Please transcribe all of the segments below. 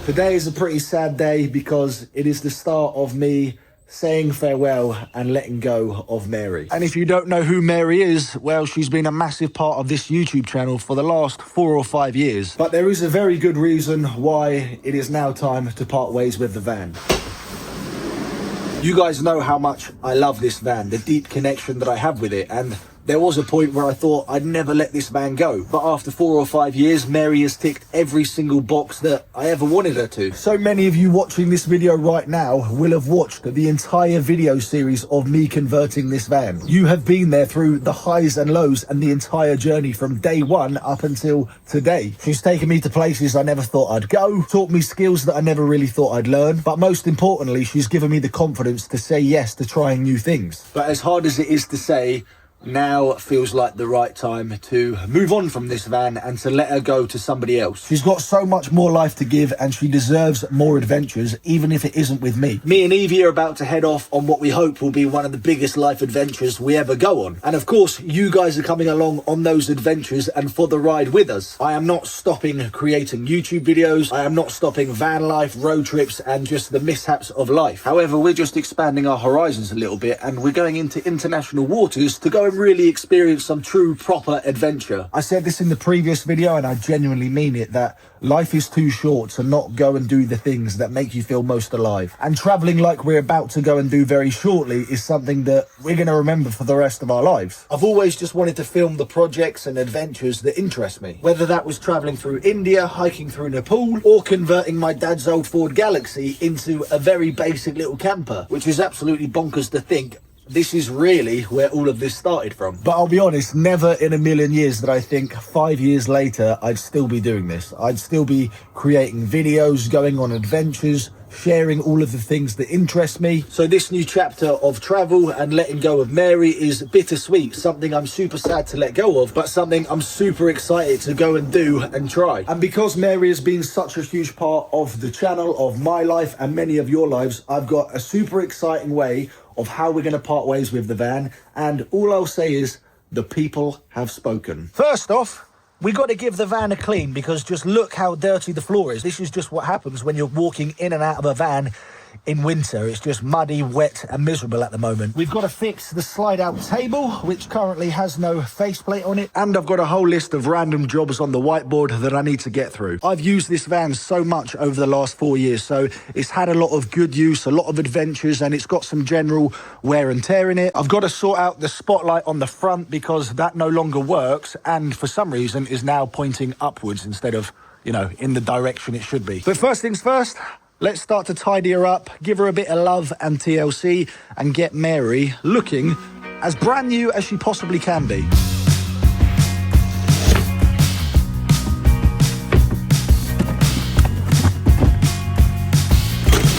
Today is a pretty sad day because it is the start of me saying farewell and letting go of Mary. And if you don't know who Mary is, well, she's been a massive part of this YouTube channel for the last 4 or 5 years. But there is a very good reason why it is now time to part ways with the van. You guys know how much I love this van, the deep connection that I have with it, and there was a point where I thought I'd never let this van go. But after 4 or 5 years, Mary has ticked every single box that I ever wanted her to. So many of you watching this video right now will have watched the entire video series of me converting this van. You have been there through the highs and lows and the entire journey from day one up until today. She's taken me to places I never thought I'd go, taught me skills that I never really thought I'd learn, but most importantly, she's given me the confidence to say yes to trying new things. But as hard as it is to say, now feels like the right time to move on from this van and to let her go to somebody else. She's got so much more life to give and she deserves more adventures, even if it isn't with me. Me and Evie are about to head off on what we hope will be one of the biggest life adventures we ever go on. And of course, you guys are coming along on those adventures and for the ride with us. I am not stopping creating YouTube videos. I am not stopping van life, road trips, and just the mishaps of life. However, we're just expanding our horizons a little bit and we're going into international waters to go and really experience some true proper adventure. I said this in the previous video and I genuinely mean it, that life is too short to not go and do the things that make you feel most alive. And traveling like we're about to go and do very shortly is something that we're going to remember for the rest of our lives. I've always just wanted to film the projects and adventures that interest me, whether that was traveling through India, hiking through Nepal, or converting my dad's old Ford Galaxy into a very basic little camper, which is absolutely bonkers to think this is really where all of this started from. But I'll be honest, never in a million years did I think 5 years later I'd still be doing this. I'd still be creating videos, going on adventures, sharing all of the things that interest me. So this new chapter of travel and letting go of Mary is bittersweet, something I'm super sad to let go of, but something I'm super excited to go and do and try. And because Mary has been such a huge part of the channel, of my life and many of your lives, I've got a super exciting way of how we're going to part ways with the van, and all I'll say is the people have spoken. First off, we got to give the van a clean, because just look how dirty the floor is. This is just what happens when you're walking in and out of a van in winter. It's just muddy, wet and miserable at the moment. We've got to fix the slide out table, which currently has no faceplate on it, and I've got a whole list of random jobs on the whiteboard that I need to get through. I've used this van so much over the last 4 years, so it's had a lot of good use, a lot of adventures, and it's got some general wear and tear in it. I've got to sort out the spotlight on the front because that no longer works, and for some reason is now pointing upwards instead of, you know, in the direction it should be. But first things first, let's start to tidy her up, give her a bit of love and TLC, and get Mary looking as brand new as she possibly can be.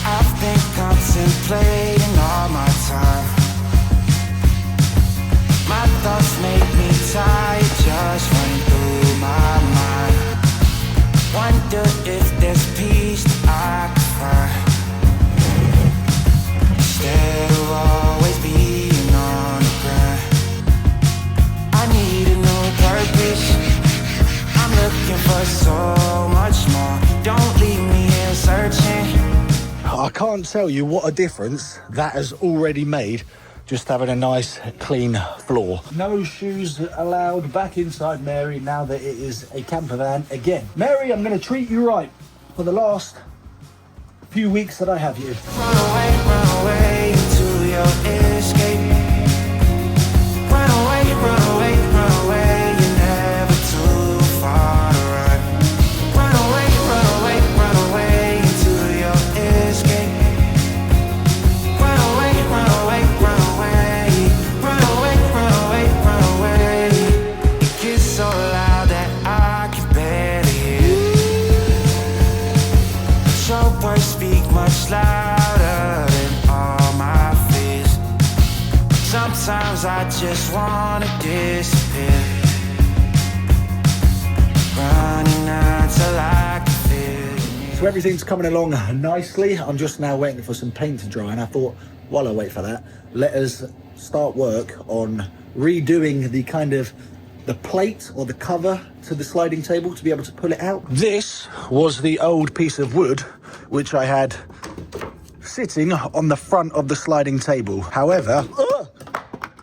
I've been contemplating all my time. My thoughts make me tired, just running through my mind. Wonder if there's peace that I can find, instead of always being on the grind. I need a new purpose, I'm looking for so much more. Don't leave me here searching. I can't tell you what a difference that has already made, just having a nice clean floor. No shoes allowed back inside Mary now that it is a camper van again. Mary, I'm going to treat you right for the last few weeks that I have you. Run away to your escape. Run away, you're never too far to run. Run away to your escape. Run away. It gets so loud that I can barely hear. Your words speak much louder than all my fears. Sometimes I just wanna disappear, running until I can feel. So everything's coming along nicely. I'm just now waiting for some paint to dry, and I thought, while I wait for that, let us start work on redoing the kind of the plate or the cover to the sliding table to be able to pull it out. This was the old piece of wood which I had sitting on the front of the sliding table. However,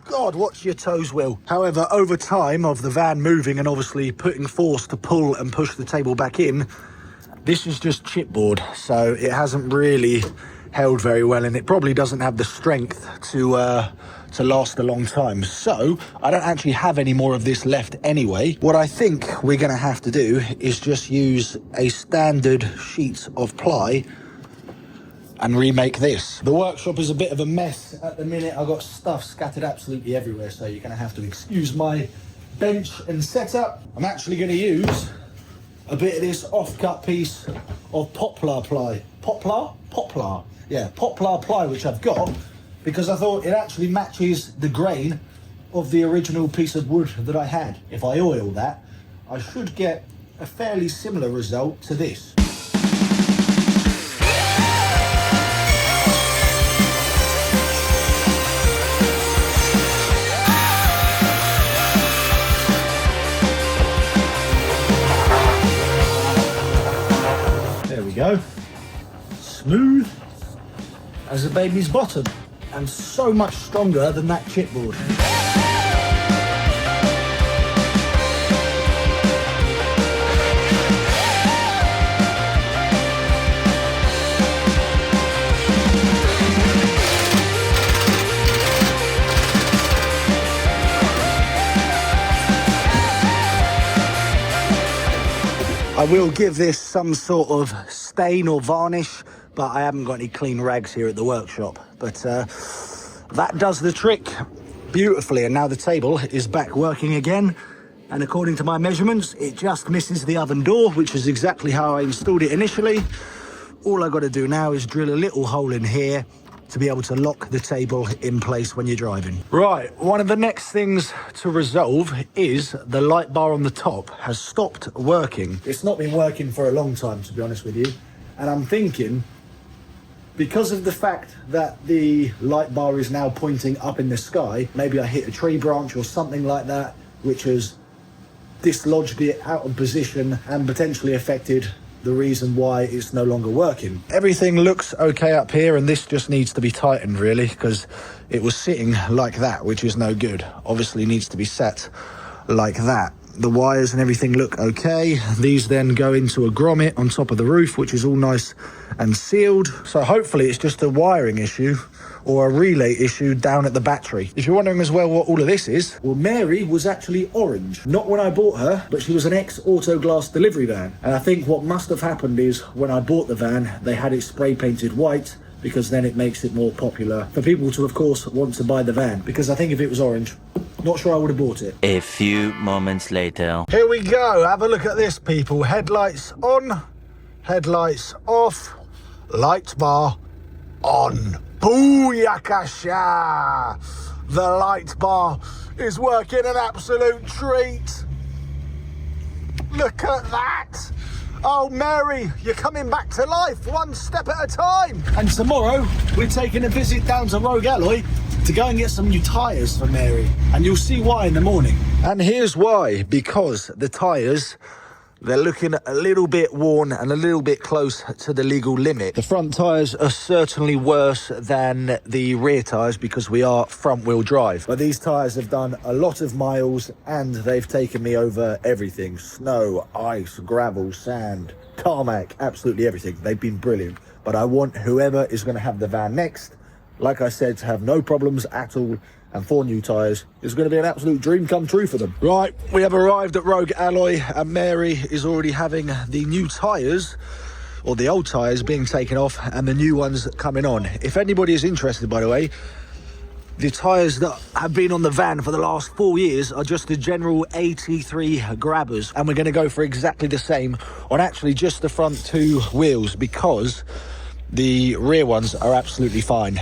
God, watch your toes, Will. However, over time of the van moving and obviously putting force to pull and push the table back in, this is just chipboard, so it hasn't really held very well, and it probably doesn't have the strength to last a long time. So I don't actually have any more of this left anyway. What I think we're gonna have to do is just use a standard sheet of ply and remake this. The workshop is a bit of a mess at the minute. I've got stuff scattered absolutely everywhere, so you're gonna have to excuse my bench and setup. I'm actually gonna use a bit of this off-cut piece of poplar ply. Poplar? Yeah, poplar ply, which I've got, because I thought it actually matches the grain of the original piece of wood that I had. If I oil that, I should get a fairly similar result to this. There we go. Smooth as a baby's bottom, and so much stronger than that chipboard. I will give this some sort of stain or varnish, but I haven't got any clean rags here at the workshop. But that does the trick beautifully, and now the table is back working again. And according to my measurements, it just misses the oven door, which is exactly how I installed it initially. All I got to do now is drill a little hole in here to be able to lock the table in place when you're driving. Right, one of the next things to resolve is the light bar on the top has stopped working. It's not been working for a long time, to be honest with you. And I'm thinking, because of the fact that the light bar is now pointing up in the sky, maybe I hit a tree branch or something like that, which has dislodged it out of position and potentially affected the reason why it's no longer working. Everything looks okay up here, and this just needs to be tightened really, because it was sitting like that, which is no good. Obviously needs to be set like that. The wires and everything look okay. These then go into a grommet on top of the roof, which is all nice and sealed. So hopefully it's just a wiring issue or a relay issue down at the battery. If you're wondering as well what all of this is, well, Mary was actually orange. Not when I bought her, but she was an ex-auto glass delivery van. And I think what must have happened is when I bought the van, they had it spray painted white, because then it makes it more popular for people to, of course, want to buy the van. Because I think if it was orange, not sure I would have bought it. A few moments later. Here we go. Have a look at this, people. Headlights on, headlights off, light bar on. Booyakasha! The light bar is working an absolute treat. Look at that. Oh, Mary, you're coming back to life one step at a time. And tomorrow, we're taking a visit down to Rogue Alloy to go and get some new tyres for Mary. And you'll see why in the morning. And here's why. Because the tyres, they're looking a little bit worn and a little bit close to the legal limit. The front tyres are certainly worse than the rear tyres because we are front-wheel drive. But these tyres have done a lot of miles and they've taken me over everything. Snow, ice, gravel, sand, tarmac, absolutely everything. They've been brilliant. But I want whoever is going to have the van next, like I said, to have no problems at all. And 4 new tyres is going to be an absolute dream come true for them. Right, we have arrived at Rogue Alloy and Mary is already having the new tyres, or the old tyres, being taken off and the new ones coming on. If anybody is interested, by the way, the tyres that have been on the van for the last 4 years are just the general 83 grabbers. And we're going to go for exactly the same on actually just the front 2 wheels, because the rear ones are absolutely fine.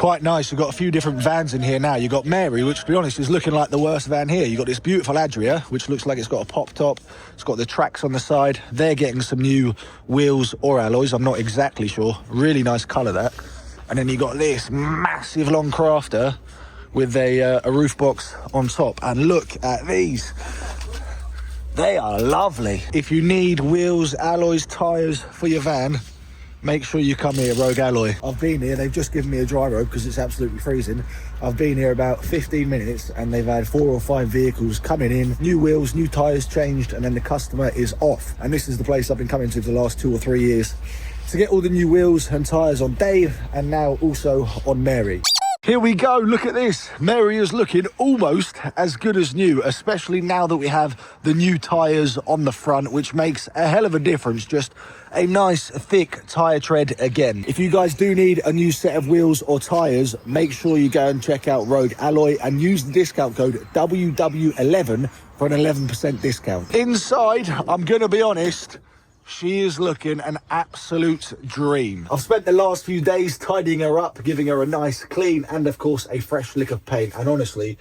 quite nice. You've got a few different vans in here now. You've got Mary, which, to be honest, is looking like the worst van here. You've got this beautiful Adria, which looks like it's got a pop top. It's got the tracks on the side. They're getting some new wheels or alloys. I'm not exactly sure. Really nice colour, that. And then you got this massive long crafter with a roof box on top. And look at these. They are lovely. If you need wheels, alloys, tyres for your van, make sure you come here, Rogue Alloy. I've been here, they've just given me a dry robe because it's absolutely freezing. I've been here about 15 minutes and they've had 4 or 5 vehicles coming in, new wheels, new tyres changed, and then the customer is off. And this is the place I've been coming to for the last 2 or 3 years to get all the new wheels and tyres on Dave and now also on Mary. Here we go, look at this. Mary is looking almost as good as new, especially now that we have the new tyres on the front, which makes a hell of a difference. Just a nice thick tyre tread again. If you guys do need a new set of wheels or tyres, make sure you go and check out Rogue Alloy and use the discount code WW11 for an 11% discount. Inside, I'm gonna be honest, she is looking an absolute dream. I've spent the last few days tidying her up, giving her a nice clean and of course a fresh lick of paint, and honestly,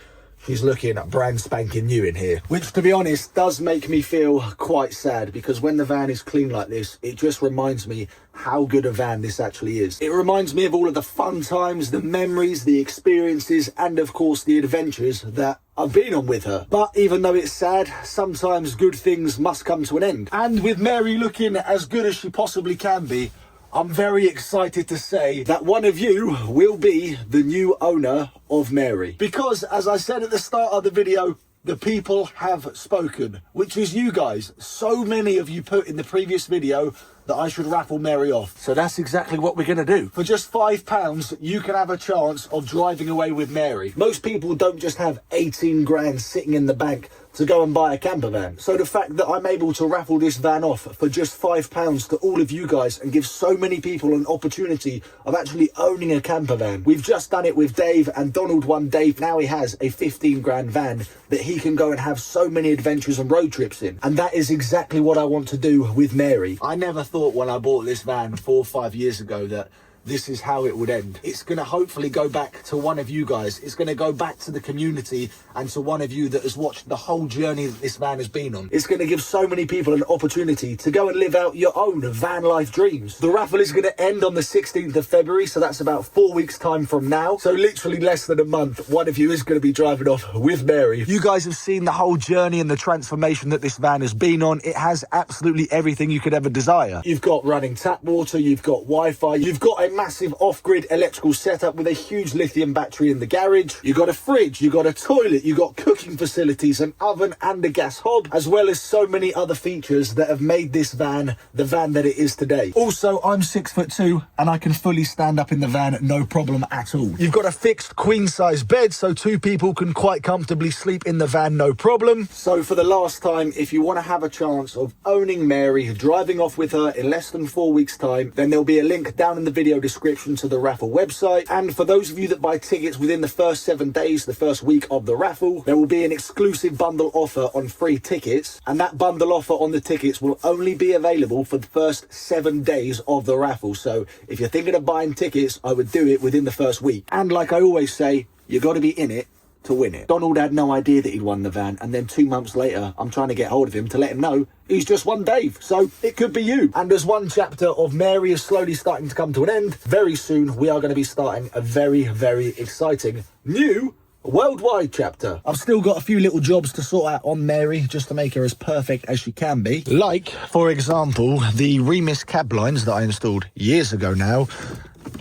she's looking brand spanking new in here. Which, to be honest, does make me feel quite sad, because when the van is clean like this, it just reminds me how good a van this actually is. It reminds me of all of the fun times, the memories, the experiences, and of course the adventures that I've been on with her. But even though it's sad, sometimes good things must come to an end. And with Mary looking as good as she possibly can be, I'm very excited to say that one of you will be the new owner of Mary. Because, as I said at the start of the video, the people have spoken, which is you guys. So many of you put in the previous video that I should raffle Mary off. So that's exactly what we're going to do. For just £5, you can have a chance of driving away with Mary. Most people don't just have 18 grand sitting in the bank to go and buy a camper van. So the fact that I'm able to raffle this van off for just £5 to all of you guys and give so many people an opportunity of actually owning a camper van. We've just done it with Dave, and Donald won Dave. Now he has a 15 grand van that he can go and have so many adventures and road trips in. And that is exactly what I want to do with Mary. I never thought when I bought this van 4 or 5 years ago that this is how it would end. It's going to hopefully go back to one of you guys. It's going to go back to the community and to one of you that has watched the whole journey that this van has been on. It's going to give so many people an opportunity to go and live out your own van life dreams. The raffle is going to end on the 16th of February, so that's about 4 weeks time from now. So literally less than a month, one of you is going to be driving off with Mary. You guys have seen the whole journey and the transformation that this van has been on. It has absolutely everything you could ever desire. You've got running tap water, you've got Wi-Fi, you've got a massive off-grid electrical setup with a huge lithium battery in the garage. You've got a fridge, you've got a toilet, you've got cooking facilities, an oven and a gas hob, as well as so many other features that have made this van the van that it is today. Also, I'm 6'2" and I can fully stand up in the van, no problem at all. You've got a fixed queen size bed, so 2 people can quite comfortably sleep in the van, no problem. So for the last time, if you want to have a chance of owning Mary, driving off with her in less than 4 weeks time, then there'll be a link down in the video description to the raffle website. And for those of you that buy tickets within the first 7 days, the first week of the raffle, there will be an exclusive bundle offer on free tickets, and that bundle offer on the tickets will only be available for the first 7 days of the raffle. So if you're thinking of buying tickets, I would do it within the first week. And like I always say, you got to be in it to win it. Donald had no idea that he'd won the van, and then 2 months later I'm trying to get hold of him to let him know he's just won Dave. So it could be you. And as one chapter of Mary is slowly starting to come to an end, very soon we are going to be starting a very, very exciting new worldwide chapter. I've still got a few little jobs to sort out on Mary just to make her as perfect as she can be. Like, for example, the Remus cab blinds that I installed years ago now.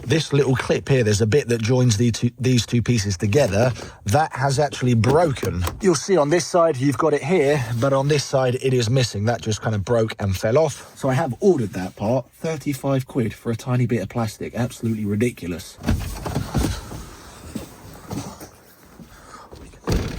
This little clip here, there's a bit that joins these two pieces together that has actually broken. You'll see on this side you've got it here, but on this side it is missing. That just kind of broke and fell off. So I have ordered that part, 35 quid for a tiny bit of plastic. Absolutely ridiculous.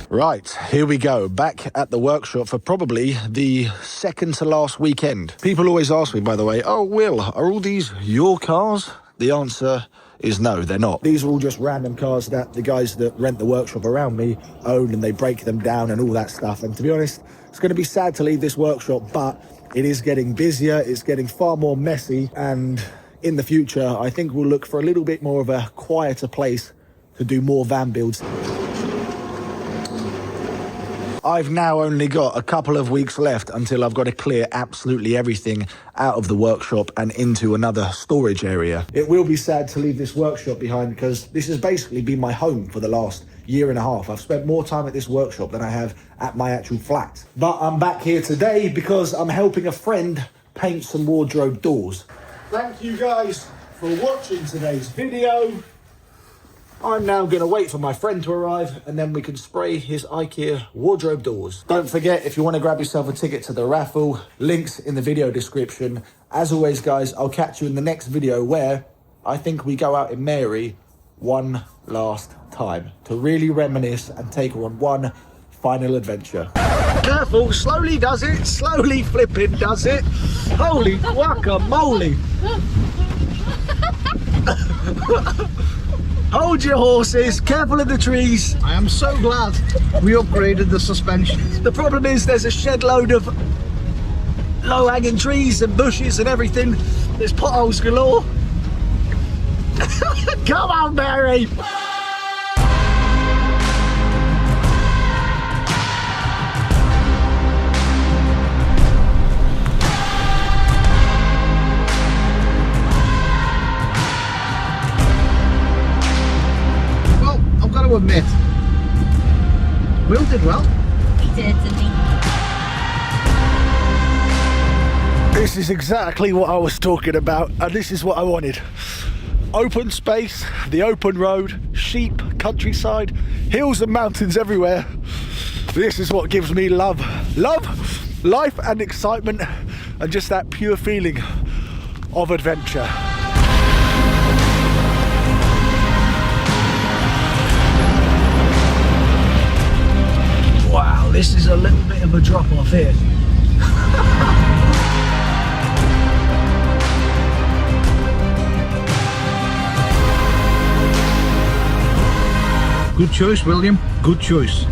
Right, here we go, back at the workshop for probably the second to last weekend. People always ask me, by the way, oh Will, are all these your cars? The answer is no, they're not. These are all just random cars that the guys that rent the workshop around me own, and they break them down and all that stuff. And to be honest, it's going to be sad to leave this workshop, but it is getting busier, it's getting far more messy, and in the future, I think we'll look for a little bit more of a quieter place to do more van builds. I've now only got a couple of weeks left until I've got to clear absolutely everything out of the workshop and into another storage area. It will be sad to leave this workshop behind because this has basically been my home for the last year and a half. I've spent more time at this workshop than I have at my actual flat. But I'm back here today because I'm helping a friend paint some wardrobe doors. Thank you guys for watching today's video. I'm now going to wait for my friend to arrive and then we can spray his IKEA wardrobe doors. Don't forget, if you want to grab yourself a ticket to the raffle, links in the video description. As always, guys, I'll catch you in the next video where I think we go out in Mary one last time to really reminisce and take her on one final adventure. Careful, slowly does it, slowly flipping does it. Holy guacamole. Hold your horses, careful of the trees. I am so glad we upgraded the suspension. The problem is there's a shed load of low-hanging trees and bushes and everything. There's potholes galore. Come on, Mary. To admit, Will did well. He did, didn't he? This is exactly what I was talking about, and this is what I wanted. Open space, the open road, sheep, countryside, hills and mountains everywhere. This is what gives me love, life and excitement, and just that pure feeling of adventure. Wow, this is a little bit of a drop off here. Good choice, William. Good choice.